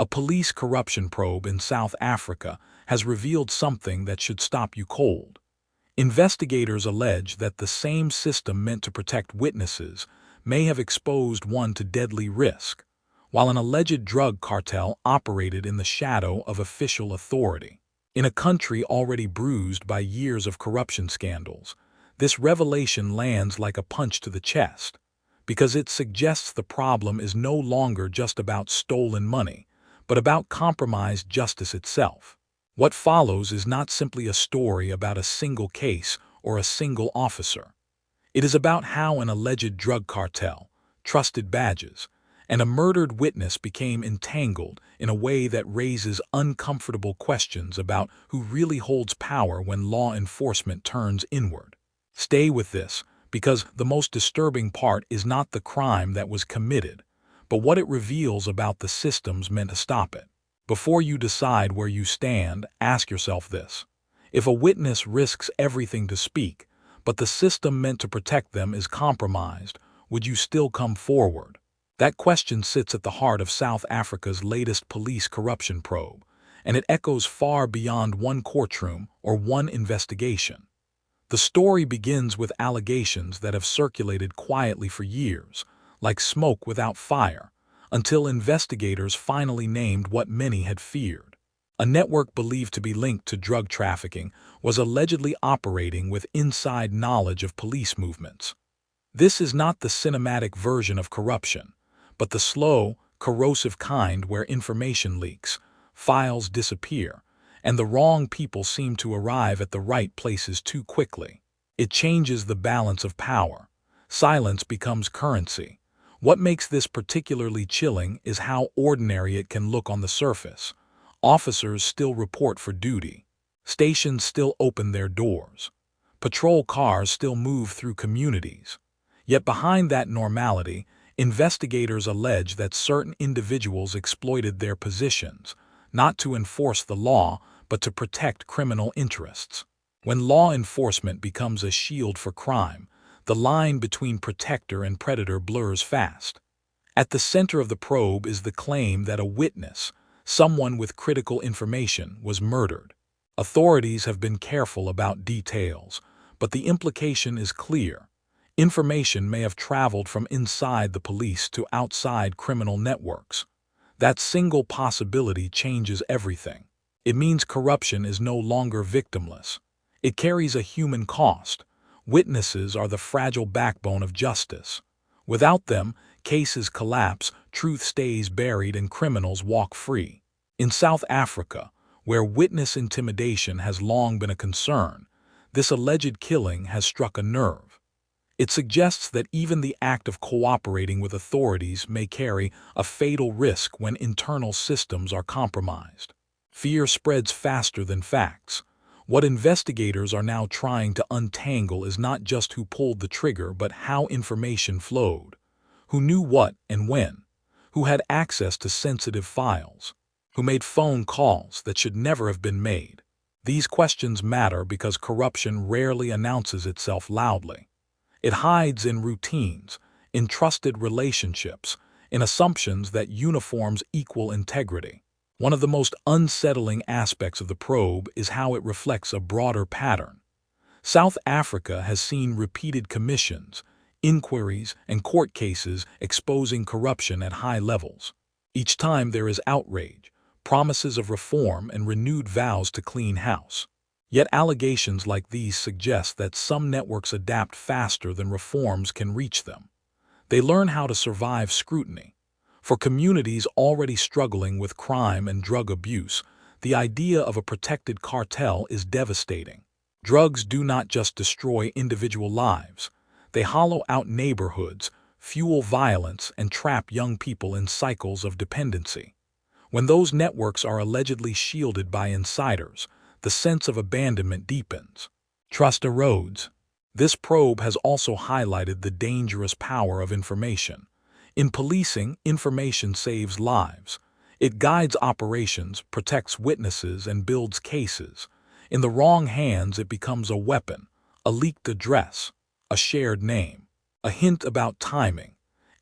A police corruption probe in South Africa has revealed something that should stop you cold. Investigators allege that the same system meant to protect witnesses may have exposed one to deadly risk, while an alleged drug cartel operated in the shadow of official authority. In a country already bruised by years of corruption scandals, this revelation lands like a punch to the chest, because it suggests the problem is no longer just about stolen money, but about compromised justice itself. What follows is not simply a story about a single case or a single officer. It is about how an alleged drug cartel, trusted badges, and a murdered witness became entangled in a way that raises uncomfortable questions about who really holds power when law enforcement turns inward. Stay with this, because the most disturbing part is not the crime that was committed, but what it reveals about the systems meant to stop it. Before you decide where you stand, ask yourself this. If a witness risks everything to speak, but the system meant to protect them is compromised, would you still come forward? That question sits at the heart of South Africa's latest police corruption probe, and it echoes far beyond one courtroom or one investigation. The story begins with allegations that have circulated quietly for years, like smoke without fire, until investigators finally named what many had feared. A network believed to be linked to drug trafficking was allegedly operating with inside knowledge of police movements. This is not the cinematic version of corruption, but the slow, corrosive kind where information leaks, files disappear, and the wrong people seem to arrive at the right places too quickly. It changes the balance of power. Silence becomes currency. What makes this particularly chilling is how ordinary it can look on the surface. Officers still report for duty. Stations still open their doors. Patrol cars still move through communities. Yet behind that normality, investigators allege that certain individuals exploited their positions, not to enforce the law, but to protect criminal interests. When law enforcement becomes a shield for crime, the line between protector and predator blurs fast. At the center of the probe is the claim that a witness, someone with critical information, was murdered. Authorities have been careful about details, but the implication is clear. Information may have traveled from inside the police to outside criminal networks. That single possibility changes everything. It means corruption is no longer victimless. It carries a human cost. Witnesses are the fragile backbone of justice. Without them, cases collapse, truth stays buried, and criminals walk free. In South Africa, where witness intimidation has long been a concern, this alleged killing has struck a nerve. It suggests that even the act of cooperating with authorities may carry a fatal risk when internal systems are compromised. Fear spreads faster than facts. What investigators are now trying to untangle is not just who pulled the trigger, but how information flowed. Who knew what and when? Who had access to sensitive files? Who made phone calls that should never have been made? These questions matter because corruption rarely announces itself loudly. It hides in routines, in trusted relationships, in assumptions that uniforms equal integrity. One of the most unsettling aspects of the probe is how it reflects a broader pattern. South Africa has seen repeated commissions, inquiries, and court cases exposing corruption at high levels. Each time there is outrage, promises of reform, and renewed vows to clean house. Yet allegations like these suggest that some networks adapt faster than reforms can reach them. They learn how to survive scrutiny. For communities already struggling with crime and drug abuse, the idea of a protected cartel is devastating. Drugs do not just destroy individual lives. They hollow out neighborhoods, fuel violence, and trap young people in cycles of dependency. When those networks are allegedly shielded by insiders, the sense of abandonment deepens. Trust erodes. This probe has also highlighted the dangerous power of information. In policing, information saves lives. It guides operations, protects witnesses, and builds cases. In the wrong hands, it becomes a weapon, a leaked address, a shared name, a hint about timing.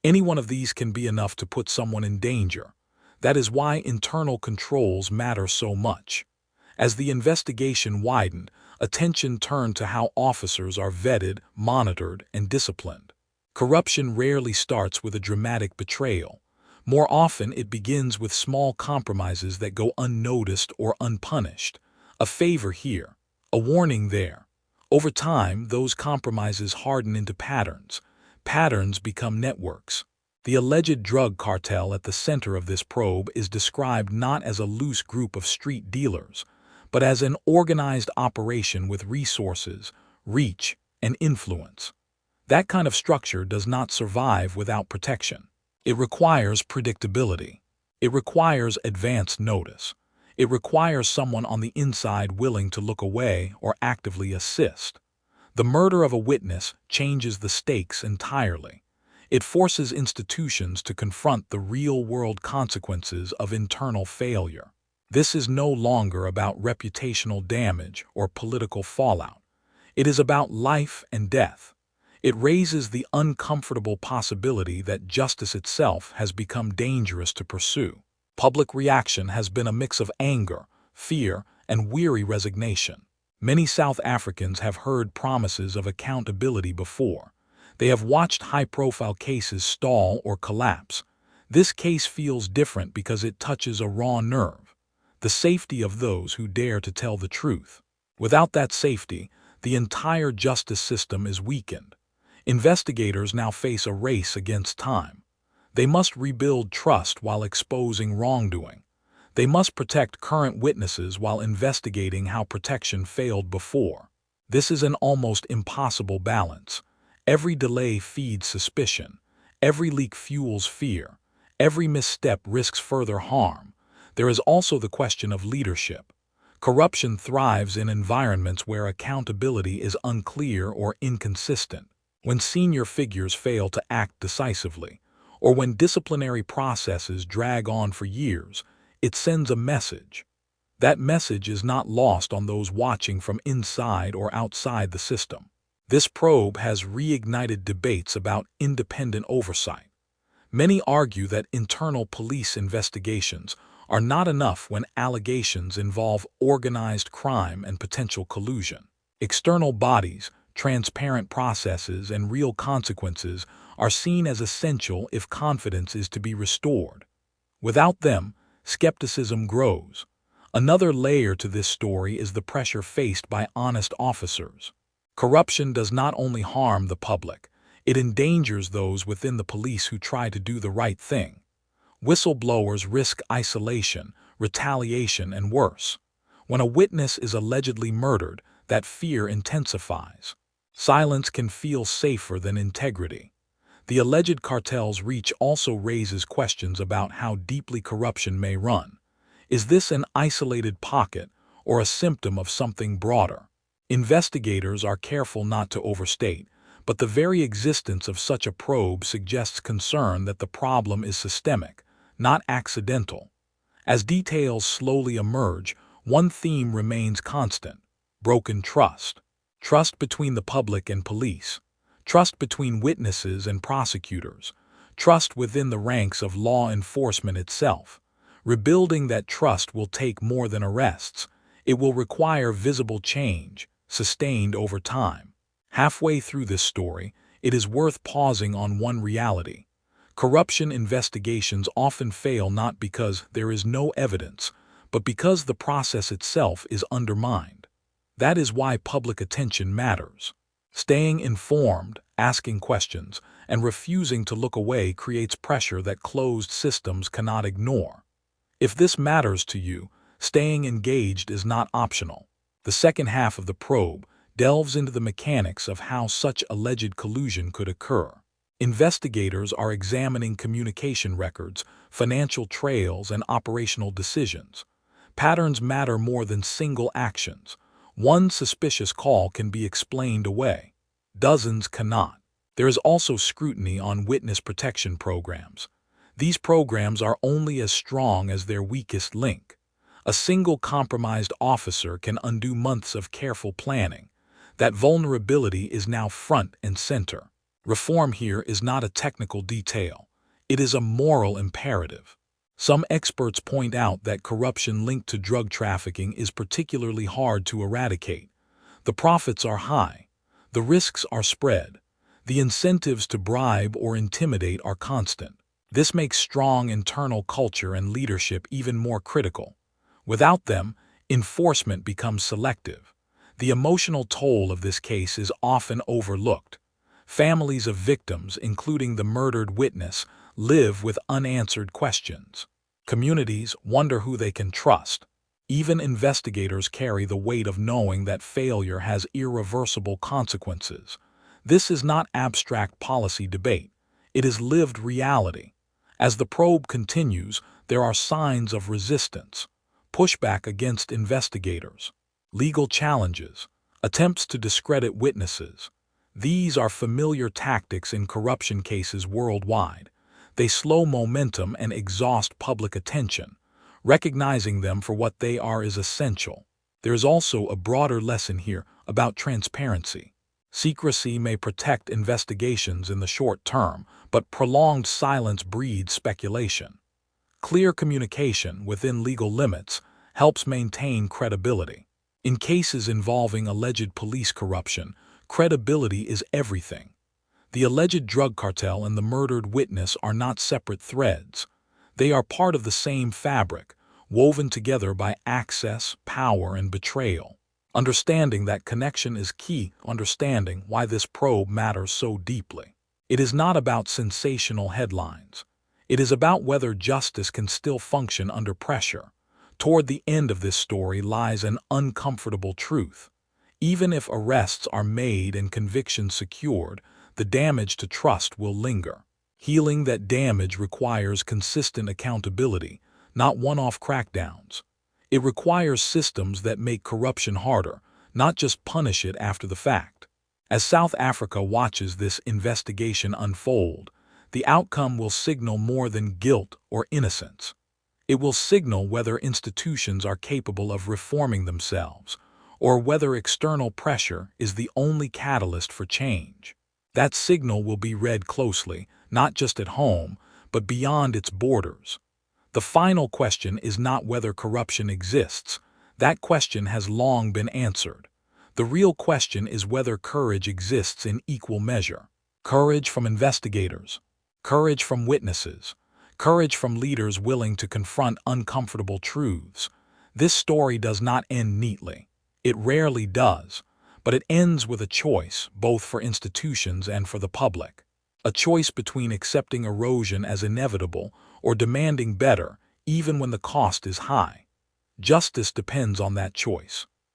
Any one of these can be enough to put someone in danger. That is why internal controls matter so much. As the investigation widened, attention turned to how officers are vetted, monitored, and disciplined. Corruption rarely starts with a dramatic betrayal. More often, it begins with small compromises that go unnoticed or unpunished. A favor here, a warning there. Over time, those compromises harden into patterns. Patterns become networks. The alleged drug cartel at the center of this probe is described not as a loose group of street dealers, but as an organized operation with resources, reach, and influence. That kind of structure does not survive without protection. It requires predictability. It requires advance notice. It requires someone on the inside willing to look away or actively assist. The murder of a witness changes the stakes entirely. It forces institutions to confront the real-world consequences of internal failure. This is no longer about reputational damage or political fallout. It is about life and death. It raises the uncomfortable possibility that justice itself has become dangerous to pursue. Public reaction has been a mix of anger, fear, and weary resignation. Many South Africans have heard promises of accountability before. They have watched high-profile cases stall or collapse. This case feels different because it touches a raw nerve, the safety of those who dare to tell the truth. Without that safety, the entire justice system is weakened. Investigators now face a race against time. They must rebuild trust while exposing wrongdoing. They must protect current witnesses while investigating how protection failed before. This is an almost impossible balance. Every delay feeds suspicion. Every leak fuels fear. Every misstep risks further harm. There is also the question of leadership. Corruption thrives in environments where accountability is unclear or inconsistent. When senior figures fail to act decisively, or when disciplinary processes drag on for years, it sends a message. That message is not lost on those watching from inside or outside the system. This probe has reignited debates about independent oversight. Many argue that internal police investigations are not enough when allegations involve organized crime and potential collusion. External bodies, transparent processes, and real consequences are seen as essential if confidence is to be restored. Without them, skepticism grows. Another layer to this story is the pressure faced by honest officers. Corruption does not only harm the public, it endangers those within the police who try to do the right thing. Whistleblowers risk isolation, retaliation, and worse. When a witness is allegedly murdered, that fear intensifies. Silence can feel safer than integrity. The alleged cartel's reach also raises questions about how deeply corruption may run. Is this an isolated pocket or a symptom of something broader? Investigators are careful not to overstate, but the very existence of such a probe suggests concern that the problem is systemic, not accidental. As details slowly emerge, one theme remains constant: broken trust. Trust between the public and police. Trust between witnesses and prosecutors. Trust within the ranks of law enforcement itself. Rebuilding that trust will take more than arrests. It will require visible change, sustained over time. Halfway through this story, it is worth pausing on one reality. Corruption investigations often fail not because there is no evidence, but because the process itself is undermined. That is why public attention matters. Staying informed, asking questions, and refusing to look away creates pressure that closed systems cannot ignore. If this matters to you, staying engaged is not optional. The second half of the probe delves into the mechanics of how such alleged collusion could occur. Investigators are examining communication records, financial trails, and operational decisions. Patterns matter more than single actions. One suspicious call can be explained away. Dozens cannot. There is also scrutiny on witness protection programs. These programs are only as strong as their weakest link. A single compromised officer can undo months of careful planning. That vulnerability is now front and center. Reform here is not a technical detail. It is a moral imperative. Some experts point out that corruption linked to drug trafficking is particularly hard to eradicate. The profits are high, the risks are spread, the incentives to bribe or intimidate are constant. This makes strong internal culture and leadership even more critical. Without them, enforcement becomes selective. The emotional toll of this case is often overlooked. Families of victims, including the murdered witness, live with unanswered questions. Communities wonder who they can trust. Even investigators carry the weight of knowing that failure has irreversible consequences. This is not abstract policy debate. It is lived reality. As the probe continues, there are signs of resistance, pushback against investigators, legal challenges, attempts to discredit witnesses. These are familiar tactics in corruption cases worldwide. They slow momentum and exhaust public attention. Recognizing them for what they are is essential. There is also a broader lesson here about transparency. Secrecy may protect investigations in the short term, but prolonged silence breeds speculation. Clear communication within legal limits helps maintain credibility. In cases involving alleged police corruption, credibility is everything. The alleged drug cartel and the murdered witness are not separate threads. They are part of the same fabric, woven together by access, power, and betrayal. Understanding that connection is key to understanding why this probe matters so deeply. It is not about sensational headlines. It is about whether justice can still function under pressure. Toward the end of this story lies an uncomfortable truth. Even if arrests are made and convictions secured, the damage to trust will linger. Healing that damage requires consistent accountability, not one-off crackdowns. It requires systems that make corruption harder, not just punish it after the fact. As South Africa watches this investigation unfold, the outcome will signal more than guilt or innocence. It will signal whether institutions are capable of reforming themselves, or whether external pressure is the only catalyst for change. That signal will be read closely, not just at home, but beyond its borders. The final question is not whether corruption exists. That question has long been answered. The real question is whether courage exists in equal measure. Courage from investigators, courage from witnesses, courage from leaders willing to confront uncomfortable truths. This story does not end neatly. It rarely does, but it ends with a choice, both for institutions and for the public. A choice between accepting erosion as inevitable or demanding better, even when the cost is high. Justice depends on that choice.